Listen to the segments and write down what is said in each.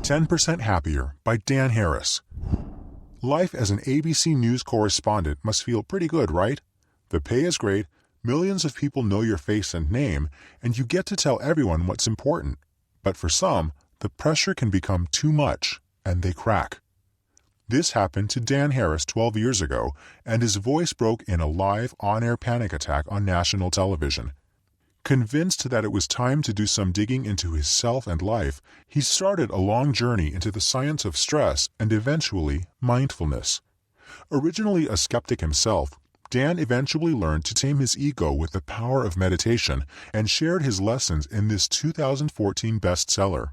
10% Happier by Dan Harris. Life as an ABC News correspondent must feel pretty good, right? The pay is great, millions of people know your face and name, and you get to tell everyone what's important. But for some, the pressure can become too much, and they crack. This happened to Dan Harris 12 years ago, and his voice broke in a live, on-air panic attack on national television. Convinced that it was time to do some digging into his self and life, he started a long journey into the science of stress and eventually mindfulness. Originally a skeptic himself, Dan eventually learned to tame his ego with the power of meditation and shared his lessons in this 2014 bestseller.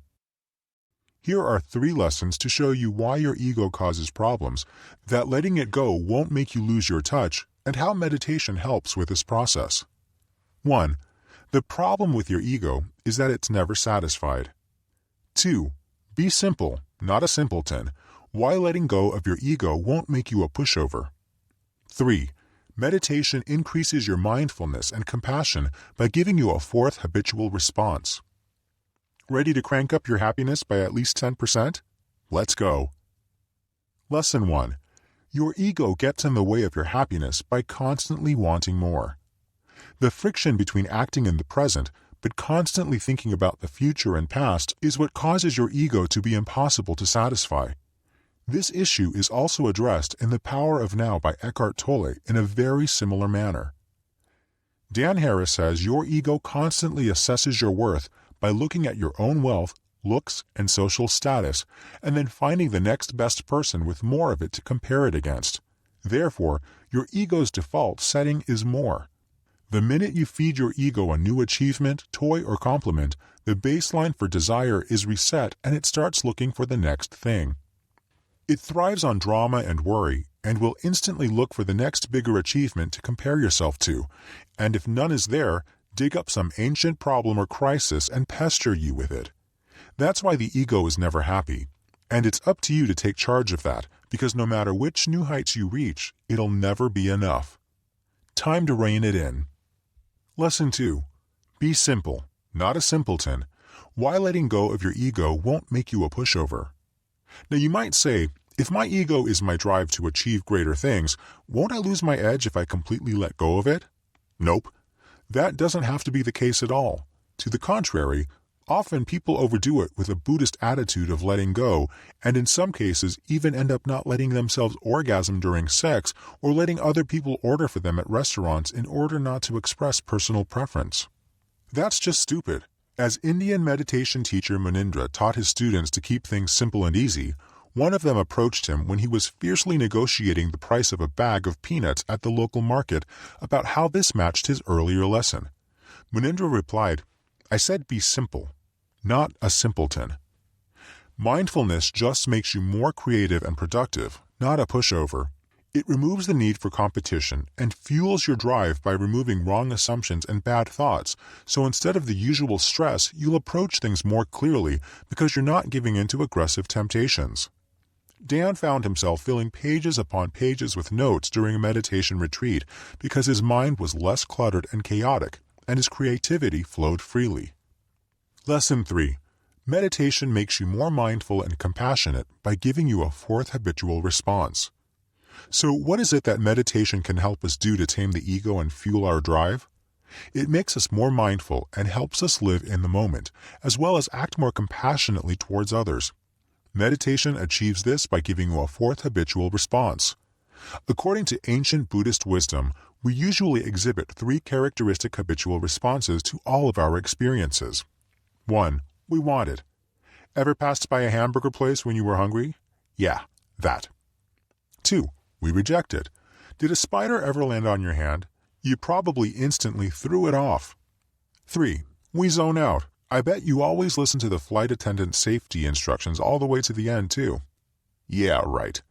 Here are 3 lessons to show you why your ego causes problems, that letting it go won't make you lose your touch, and how meditation helps with this process. 1. The problem with your ego is that it's never satisfied. 2. Be simple, not a simpleton. Why letting go of your ego won't make you a pushover. 3. Meditation increases your mindfulness and compassion by giving you a 4th habitual response. Ready to crank up your happiness by at least 10%? Let's go. Lesson 1. Your ego gets in the way of your happiness by constantly wanting more. The friction between acting in the present but constantly thinking about the future and past is what causes your ego to be impossible to satisfy. This issue is also addressed in The Power of Now by Eckhart Tolle in a very similar manner. Dan Harris says your ego constantly assesses your worth by looking at your own wealth, looks, and social status, and then finding the next best person with more of it to compare it against. Therefore, your ego's default setting is more. The minute you feed your ego a new achievement, toy, or compliment, the baseline for desire is reset and it starts looking for the next thing. It thrives on drama and worry and will instantly look for the next bigger achievement to compare yourself to, and if none is there, dig up some ancient problem or crisis and pester you with it. That's why the ego is never happy, and it's up to you to take charge of that, because no matter which new heights you reach, it'll never be enough. Time to rein it in. Lesson 2. Be simple, not a simpleton. Why letting go of your ego won't make you a pushover. Now you might say, if my ego is my drive to achieve greater things, won't I lose my edge if I completely let go of it? Nope. That doesn't have to be the case at all. To the contrary, often people overdo it with a Buddhist attitude of letting go, and in some cases even end up not letting themselves orgasm during sex or letting other people order for them at restaurants in order not to express personal preference. That's just stupid. As Indian meditation teacher Munindra taught his students to keep things simple and easy, one of them approached him when he was fiercely negotiating the price of a bag of peanuts at the local market about how this matched his earlier lesson. Munindra replied, "I said be simple, not a simpleton." Mindfulness just makes you more creative and productive, not a pushover. It removes the need for competition and fuels your drive by removing wrong assumptions and bad thoughts, so instead of the usual stress, you'll approach things more clearly because you're not giving in to aggressive temptations. Dan found himself filling pages upon pages with notes during a meditation retreat because his mind was less cluttered and chaotic, and his creativity flowed freely. Lesson 3. Meditation makes you more mindful and compassionate by giving you a 4th habitual response. So what is it that meditation can help us do to tame the ego and fuel our drive? It makes us more mindful and helps us live in the moment, as well as act more compassionately towards others. Meditation achieves this by giving you a 4th habitual response. According to ancient Buddhist wisdom, we usually exhibit 3 characteristic habitual responses to all of our experiences. 1. We want it. Ever passed by a hamburger place when you were hungry? Yeah, that. 2. We reject it. Did a spider ever land on your hand? You probably instantly threw it off. 3. We zone out. I bet you always listen to the flight attendant safety instructions all the way to the end too. Yeah, right.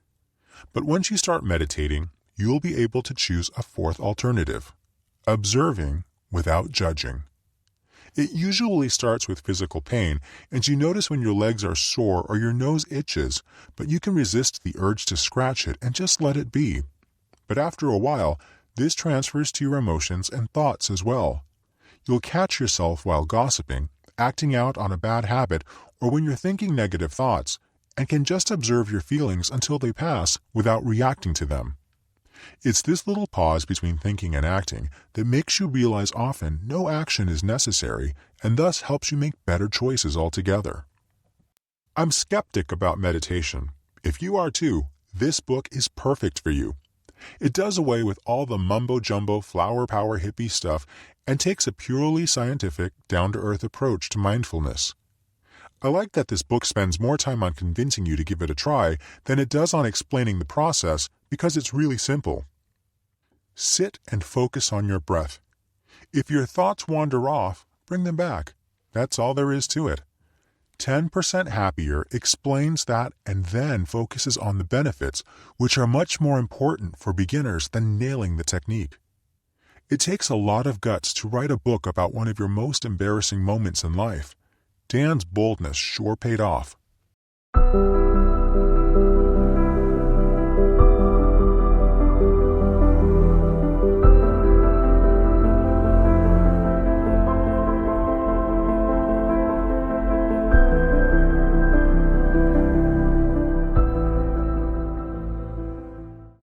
But once you start meditating, you'll be able to choose a 4th alternative. Observing without judging. It usually starts with physical pain, and you notice when your legs are sore or your nose itches, but you can resist the urge to scratch it and just let it be. But after a while, this transfers to your emotions and thoughts as well. You'll catch yourself while gossiping, acting out on a bad habit, or when you're thinking negative thoughts, and can just observe your feelings until they pass without reacting to them. It's this little pause between thinking and acting that makes you realize often no action is necessary and thus helps you make better choices altogether. I'm skeptic about meditation. If you are too, this book is perfect for you. It does away with all the mumbo-jumbo flower power hippie stuff and takes a purely scientific, down-to-earth approach to mindfulness. I like that this book spends more time on convincing you to give it a try than it does on explaining the process because it's really simple. Sit and focus on your breath. If your thoughts wander off, bring them back. That's all there is to it. 10% Happier explains that and then focuses on the benefits, which are much more important for beginners than nailing the technique. It takes a lot of guts to write a book about one of your most embarrassing moments in life. Dan's boldness sure paid off.